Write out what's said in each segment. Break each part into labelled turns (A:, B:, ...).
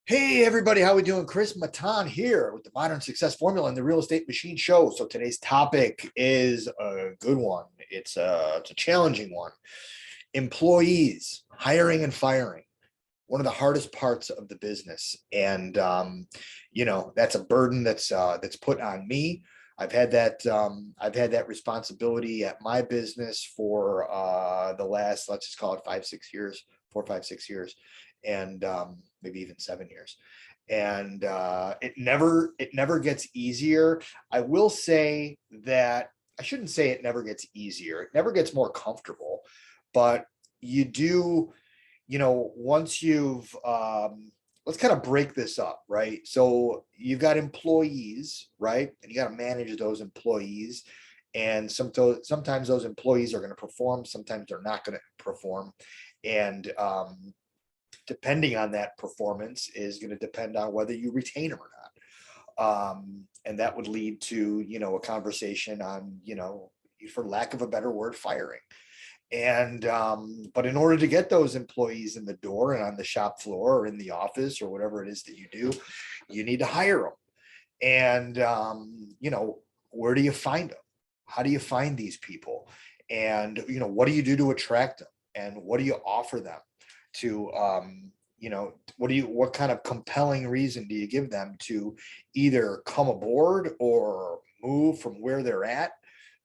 A: Hey everybody, how we doing? Chris Matan here with the Modern Success Formula and the Real Estate Machine Show. So today's topic is a good one. It's a challenging one. Employees, hiring and firing, one of the hardest parts of the business, and that's a burden that's put on me. I've had that responsibility at my business for the last, let's just call it 5 6 years, 4 5 6 years, and maybe even 7 years. And it never gets easier. I will say that I shouldn't say it never gets easier. It never gets more comfortable, but you do, once you've let's kind of break this up, right? So you've got employees, right? And you got to manage those employees. And sometimes those employees are going to perform, sometimes they're not going to perform. And depending on that performance is going to depend on whether you retain them or not. And that would lead to, a conversation on, for lack of a better word, firing. And but in order to get those employees in the door and on the shop floor or in the office or whatever it is that you do, you need to hire them. And where do you find them? How do you find these people? And what do you do to attract them? And what do you offer them to what kind of compelling reason do you give them to either come aboard or move from where they're at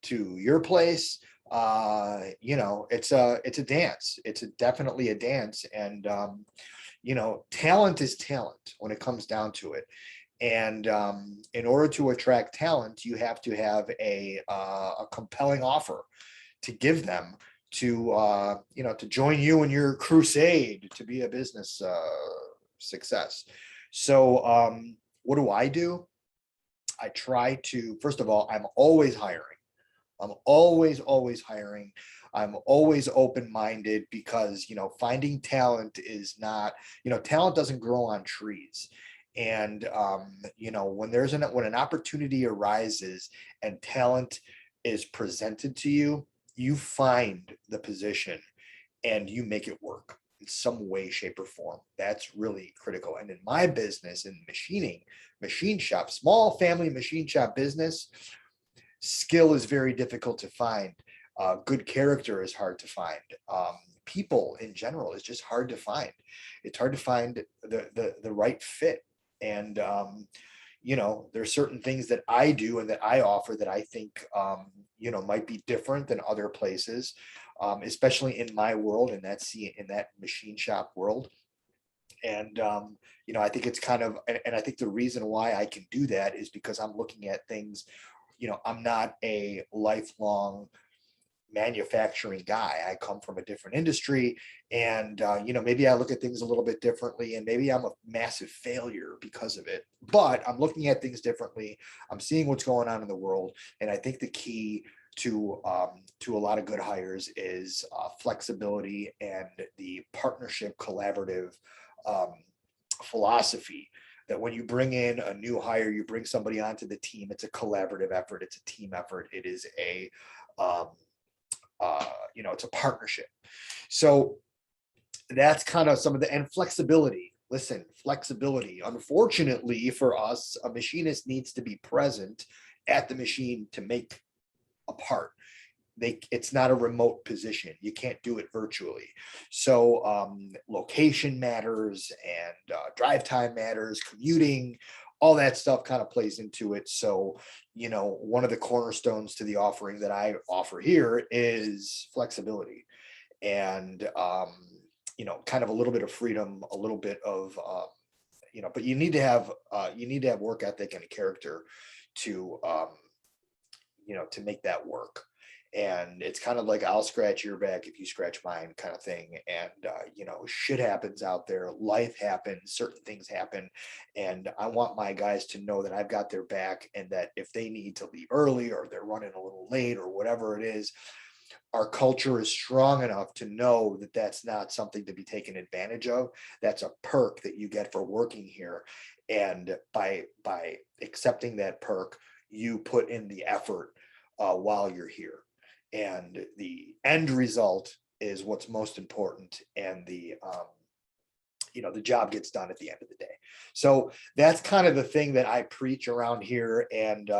A: to your place? It's a dance. Definitely a dance. And talent is talent when it comes down to it. And in order to attract talent, you have to have a compelling offer to give them to join you in your crusade to be a business success. So what do? I try to, first of all, I'm always hiring. I'm always hiring. I'm always open-minded because, finding talent is not, talent doesn't grow on trees. And, when an opportunity arises and talent is presented to you, you find the position and you make it work in some way, shape, or form. That's really critical. And in my business, in machining, machine shop, small family machine shop business, skill is very difficult to find. Good character is hard to find. People in general is just hard to find. It's hard to find the right fit. And there's certain things that I do and that I offer that I think might be different than other places, especially in my world, and that's in that machine shop world. And I think it's kind of, and I think the reason why I can do that is because I'm looking at things. I'm not a lifelong manufacturing guy. I come from a different industry, and maybe I look at things a little bit differently, and maybe I'm a massive failure because of it. But I'm looking at things differently. I'm seeing what's going on in the world, and I think the key to a lot of good hires is flexibility and the partnership, collaborative um, philosophy. That when you bring in a new hire, you bring somebody onto the team. It's a collaborative effort. It's a team effort. It is um, it's a partnership. So that's kind of some of the, and flexibility. Listen, flexibility. Unfortunately for us, a machinist needs to be present at the machine to make a part. It's not a remote position. You can't do it virtually. So location matters, and drive time matters, commuting, all that stuff kind of plays into it. So one of the cornerstones to the offering that I offer here is flexibility, and kind of a little bit of freedom, a little bit of but you need to have work ethic and a character to to make that work. And it's kind of like, I'll scratch your back if you scratch mine kind of thing. And shit happens out there, life happens, certain things happen, and I want my guys to know that I've got their back, and that if they need to leave early or they're running a little late or whatever it is, our culture is strong enough to know that that's not something to be taken advantage of. That's a perk that you get for working here. And by accepting that perk, you put in the effort while you're here, and the end result is what's most important. And the job gets done at the end of the day. So that's kind of the thing that I preach around here. And,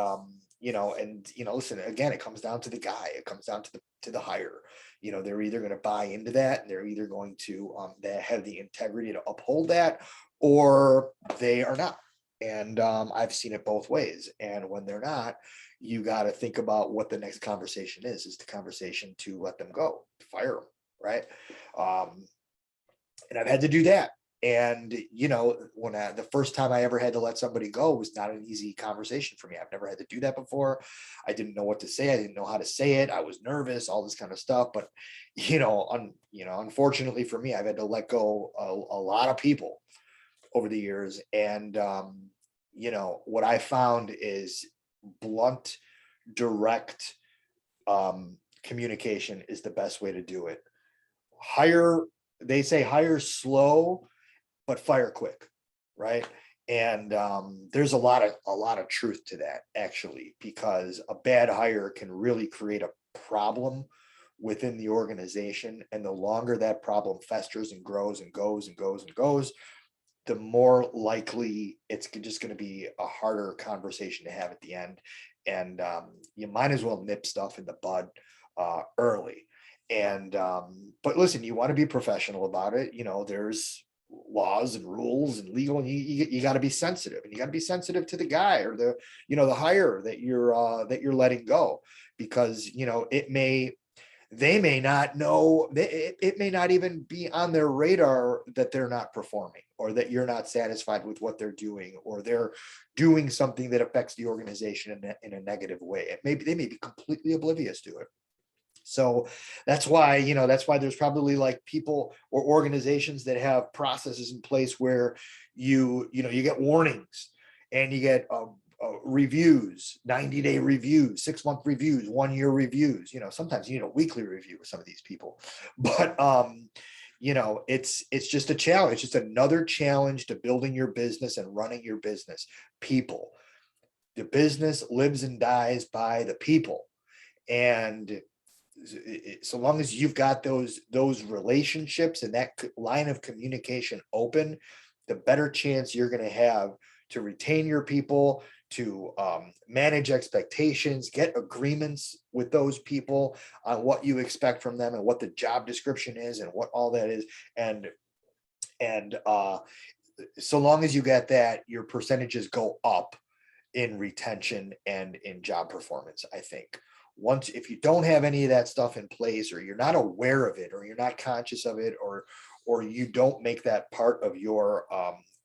A: listen, again, it comes down to the guy, it comes down to the hire. They're either going to buy into that, and they're either going to they have the integrity to uphold that, or they are not. And I've seen it both ways. And when they're not, you got to think about what the next conversation is. Is the conversation to let them go, fire them, right? And I've had to do that. And when the first time I ever had to let somebody go was not an easy conversation for me. I've never had to do that before. I didn't know what to say. I didn't know how to say it. I was nervous, all this kind of stuff. But unfortunately for me, I've had to let go a lot of people over the years. And what I found is blunt, direct communication is the best way to do it. They say hire slow, but fire quick, right? And there's a lot of truth to that, actually, because a bad hire can really create a problem within the organization. And the longer that problem festers and grows and goes and goes and goes, the more likely it's just going to be a harder conversation to have at the end. And you might as well nip stuff in the bud early. And but listen, you want to be professional about it. There's laws and rules and legal, and you got to be sensitive, and you got to be sensitive to the guy or the hire that you're letting go, because they may not know, it may not even be on their radar that they're not performing, or that you're not satisfied with what they're doing, or they're doing something that affects the organization in a negative way. They may be completely oblivious to it. So that's why there's probably like people or organizations that have processes in place where you get warnings, and you get reviews, 90-day reviews, 6-month reviews, 1-year reviews. Sometimes you need a weekly review with some of these people. But it's just a challenge. It's just another challenge to building your business and running your business. People. The business lives and dies by the people. And so long as you've got those relationships and that line of communication open, the better chance you're going to have to retain your people, to manage expectations, get agreements with those people on what you expect from them and what the job description is and what all that is. And so long as you get that, your percentages go up in retention and in job performance, I think. If you don't have any of that stuff in place, or you're not aware of it, or you're not conscious of it, or you don't make that part of your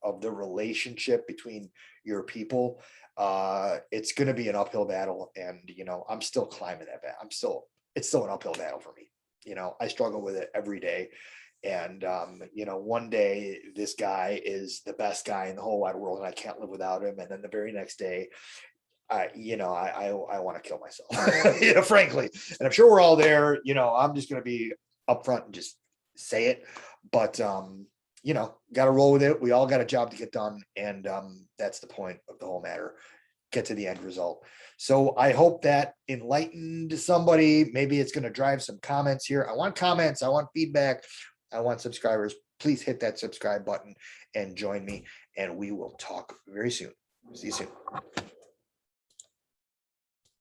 A: of the relationship between your people, it's going to be an uphill battle. And I'm still climbing that battle. It's still an uphill battle for me. I struggle with it every day. And one day this guy is the best guy in the whole wide world, and I can't live without him. And then the very next day, I want to kill myself, frankly. And I'm sure we're all there. I'm just going to be upfront and just say it. But got to roll with it. We all got a job to get done, and that's the point of the whole matter. Get to the end result. So I hope that enlightened somebody. Maybe it's going to drive some comments here. I want comments. I want feedback. I want subscribers. Please hit that subscribe button and join me, and we will talk very soon. See you soon.